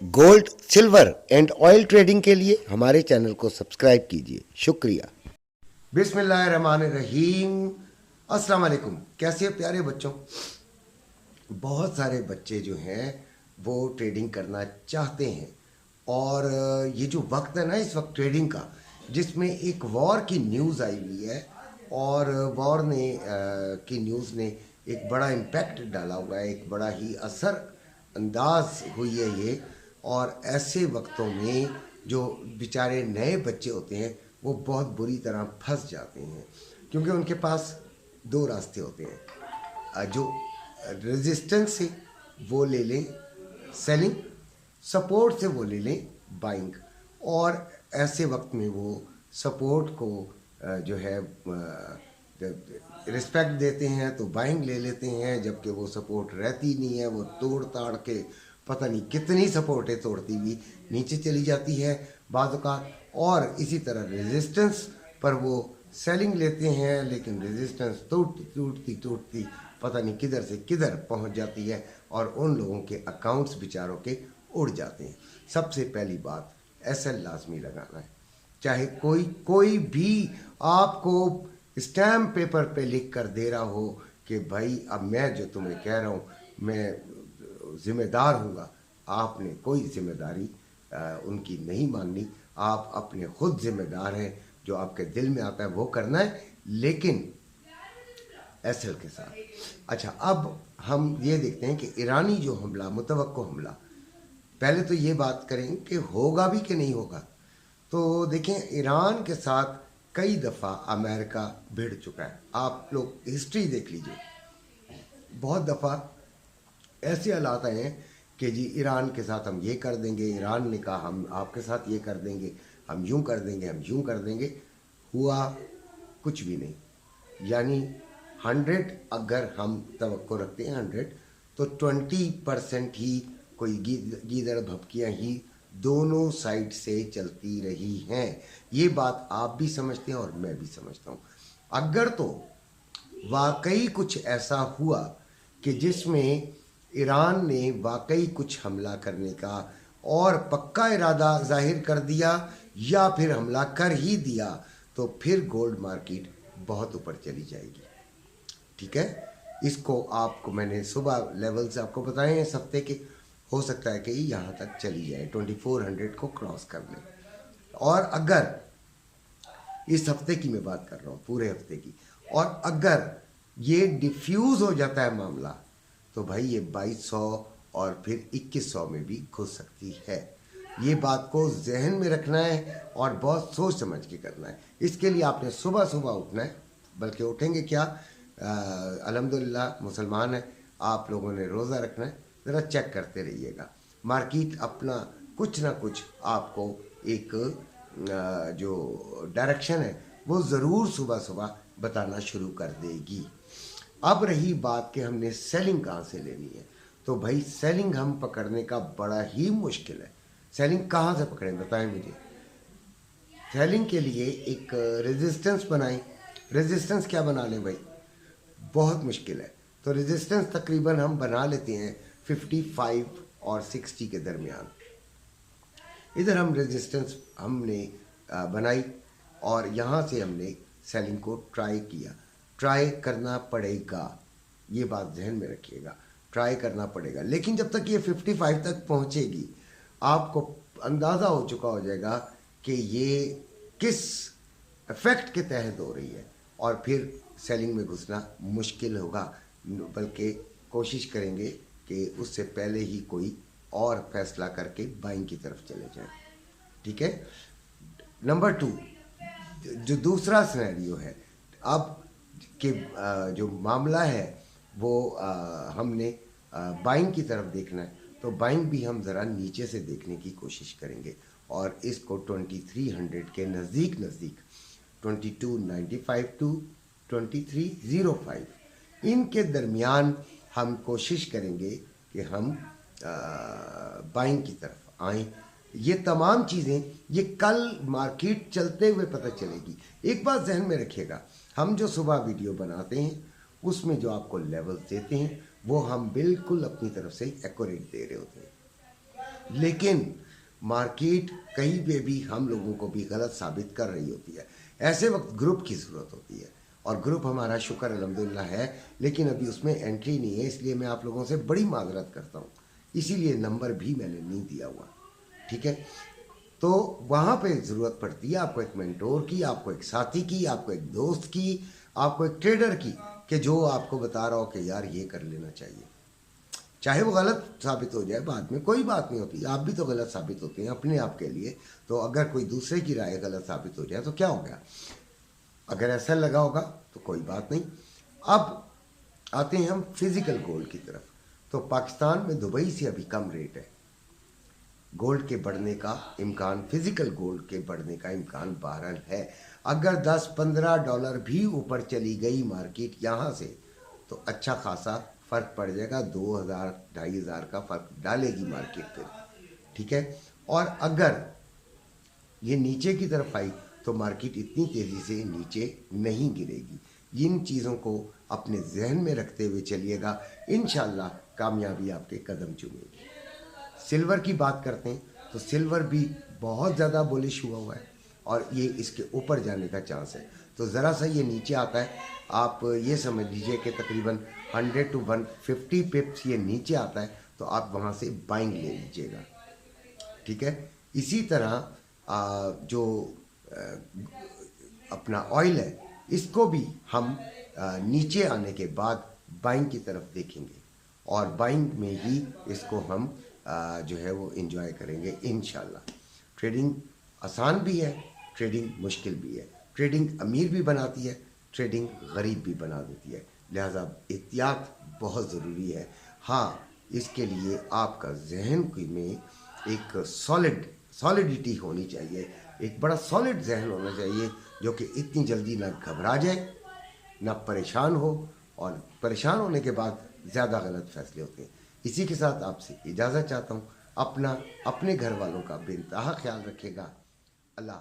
Gold, silver and oil trading के लिए हमारे चैनल को सब्सक्राइब कीजिए। शुक्रिया। बिस्मिल्लाहिर्रहमानिर्रहीम। अस्सलाम वालेकुम। कैसे हो प्यारे बच्चों? बहुत सारे बच्चे जो हैं वो ट्रेडिंग करना चाहते हैं, और ये जो वक्त है ना इस वक्त ट्रेडिंग का, जिसमें एक वॉर की न्यूज़ आई हुई है, और वॉर ने की न्यूज़ ने एक बड़ा इम्पैक्ट डाला हुआ है, एक बड़ा ही असर अंदाज हुई है ये। और ऐसे वक्तों में जो बेचारे नए बच्चे होते हैं वो बहुत बुरी तरह फंस जाते हैं, क्योंकि उनके पास दो रास्ते होते हैं। जो रेजिस्टेंस से वो ले लें सेलिंग, सपोर्ट से वो ले लें बाइंग। और ऐसे वक्त में वो सपोर्ट को जो है रिस्पेक्ट देते हैं तो बाइंग ले लेते हैं, जबकि वो सपोर्ट रहती नहीं है, वो तोड़ ताड़ के पता नहीं कितनी सपोर्टें तोड़ती हुई नीचे चली जाती है बाज़ औक़ात। और इसी तरह रेजिस्टेंस पर वो सेलिंग लेते हैं, लेकिन रेजिस्टेंस टूटती पता नहीं किधर से किधर पहुंच जाती है, और उन लोगों के अकाउंट्स बेचारों के उड़ जाते हैं। सबसे पहली बात, एसएल लाजमी लगाना है। चाहे कोई भी आपको स्टैम्प पेपर पे लिख कर दे रहा हो कि भाई अब मैं जो तुम्हें कह रहा हूँ मैं ज़िम्मेदार हूँगा, आपने कोई जिम्मेदारी उनकी नहीं माननी। आप अपने खुद जिम्मेदार हैं, जो आपके दिल में आता है वो करना है, लेकिन एसएल के साथ। अच्छा, अब हम ये देखते हैं कि ईरानी जो हमला, मुतवक्को हमला, पहले तो ये बात करें कि होगा भी कि नहीं होगा। तो देखें, ईरान के साथ कई दफ़ा अमेरिका भिड़ चुका है। आप लोग हिस्ट्री देख लीजिए, बहुत दफ़ा ऐसे हालात आए हैं कि जी ईरान के साथ हम ये कर देंगे, ईरान ने कहा हम आपके साथ ये कर देंगे, हम यूं कर देंगे, हम यूं कर देंगे। हुआ कुछ भी नहीं। यानी 100 अगर हम तवक्को रखते हैं 100, तो 20% ही कोई गीदड़ भपकियाँ ही दोनों साइड से चलती रही हैं। ये बात आप भी समझते हैं और मैं भी समझता हूँ। अगर तो वाकई कुछ ऐसा हुआ कि जिसमें ईरान ने वाकई कुछ हमला करने का और पक्का इरादा जाहिर कर दिया, या फिर हमला कर ही दिया, तो फिर गोल्ड मार्केट बहुत ऊपर चली जाएगी। ठीक है, इसको आपको मैंने सुबह लेवल्स आपको बताए हैं इस हफ्ते के। हो सकता है कि यहाँ तक चली जाए, 2400 को क्रॉस कर ले। और अगर इस हफ्ते की मैं बात कर रहा हूँ, पूरे हफ्ते की, और अगर ये डिफ्यूज़ हो जाता है मामला, तो भाई ये 2200 और फिर 2100 में भी घुस सकती है। ये बात को जहन में रखना है और बहुत सोच समझ के करना है। इसके लिए आपने सुबह सुबह उठना है, बल्कि उठेंगे क्या, अल्हम्दुलिल्लाह मुसलमान है, आप लोगों ने रोज़ा रखना है। ज़रा चेक करते रहिएगा, मार्केट अपना कुछ ना कुछ आपको एक जो डायरेक्शन है वो ज़रूर सुबह सुबह बताना शुरू कर देगी। अब रही बात कि हमने सेलिंग कहाँ से लेनी है, तो भाई सेलिंग हम पकड़ने का बड़ा ही मुश्किल है। सेलिंग कहाँ से पकड़ें बताएं मुझे। सेलिंग के लिए एक रेजिस्टेंस बनाएं। रेजिस्टेंस क्या बना लें भाई, बहुत मुश्किल है। तो रेजिस्टेंस तकरीबन हम बना लेते हैं 55 और 60 के दरमियान। इधर हम रेजिस्टेंस हमने बनाई, और यहाँ से हमने सेलिंग को ट्राई किया। ट्राई करना पड़ेगा, ये बात जहन में रखिएगा, ट्राई करना पड़ेगा। लेकिन जब तक ये 55 तक पहुँचेगी, आपको अंदाज़ा हो चुका हो जाएगा कि ये किस इफेक्ट के तहत हो रही है, और फिर सेलिंग में घुसना मुश्किल होगा। बल्कि कोशिश करेंगे कि उससे पहले ही कोई और फैसला करके बाइंग की तरफ चले जाएं। ठीक है। नंबर 2, जो दूसरा सिनेरियो है, अब कि जो मामला है वो हमने बाइंग की तरफ देखना है, तो बाइंग भी हम ज़रा नीचे से देखने की कोशिश करेंगे, और इसको 2300 के नज़दीक 2295 टू 2305 इनके दरमियान हम कोशिश करेंगे कि हम बाइंग की तरफ आएँ। ये तमाम चीज़ें ये कल मार्केट चलते हुए पता चलेगी। एक बात जहन में रखिएगा, हम जो सुबह वीडियो बनाते हैं उसमें जो आपको लेवल्स देते हैं वो हम बिल्कुल अपनी तरफ से एक्यूरेट दे रहे होते हैं। लेकिन मार्केट कहीं पे भी हम लोगों को भी गलत साबित कर रही होती है। ऐसे वक्त ग्रुप की ज़रूरत होती है, और ग्रुप हमारा शुक्र अल्हम्दुलिल्लाह है, लेकिन अभी उसमें एंट्री नहीं है, इसलिए मैं आप लोगों से बड़ी माजरत करता हूँ। इसीलिए नंबर भी मैंने नहीं दिया हुआ, ठीक है। तो वहाँ पे ज़रूरत पड़ती है आपको एक मेंटोर की, आपको एक साथी की, आपको एक दोस्त की, आपको एक ट्रेडर की, कि जो आपको बता रहा हो कि यार ये कर लेना चाहिए। चाहे वो गलत साबित हो जाए बाद में, कोई बात नहीं होती, आप भी तो गलत साबित होते हैं अपने आप के लिए। तो अगर कोई दूसरे की राय गलत साबित हो जाए तो क्या हो गया, अगर ऐसा लगा होगा तो कोई बात नहीं। अब आते हैं हम फिजिकल गोल्ड की तरफ। तो पाकिस्तान में दुबई से अभी कम रेट है, गोल्ड के बढ़ने का इम्कान, फिजिकल गोल्ड के बढ़ने का इम्कान बहरहाल है। अगर 10-15 डॉलर भी ऊपर चली गई मार्केट यहाँ से, तो अच्छा खासा फ़र्क पड़ जाएगा, 2000-2500 का फ़र्क डालेगी मार्केट फिर, ठीक है। और अगर ये नीचे की तरफ आई तो मार्केट इतनी तेज़ी से नीचे नहीं गिरेगी। इन चीज़ों को अपने जहन में रखते हुए चलिएगा, इंशाल्लाह कामयाबी आपके कदम चूमेगी। सिल्वर की बात करते हैं तो सिल्वर भी बहुत ज़्यादा बुलिश हुआ है, और ये इसके ऊपर जाने का चांस है। तो ज़रा सा ये नीचे आता है, आप ये समझ लीजिए कि तकरीबन 100 to 150 पिप्स ये नीचे आता है, तो आप वहाँ से बाइंग ले लीजिएगा, ठीक है। इसी तरह जो अपना ऑयल है, इसको भी हम नीचे आने के बाद बाइंग की तरफ देखेंगे, और बाइंग में ही इसको हम जो है वो एंजॉय करेंगे इंशाल्लाह। ट्रेडिंग आसान भी है, ट्रेडिंग मुश्किल भी है, ट्रेडिंग अमीर भी बनाती है, ट्रेडिंग गरीब भी बना देती है, लिहाजा एहतियात बहुत ज़रूरी है। हाँ, इसके लिए आपका जहन में एक सॉलिडिटी होनी चाहिए, एक बड़ा सॉलिड जहन होना चाहिए, जो कि इतनी जल्दी ना घबरा जाए ना परेशान हो, और परेशान होने के बाद ज़्यादा गलत फैसले होते हैं। इसी के साथ आपसे इजाज़त चाहता हूँ। अपना अपने घर वालों का बेइंतहा ख्याल रखिएगा। अल्लाह।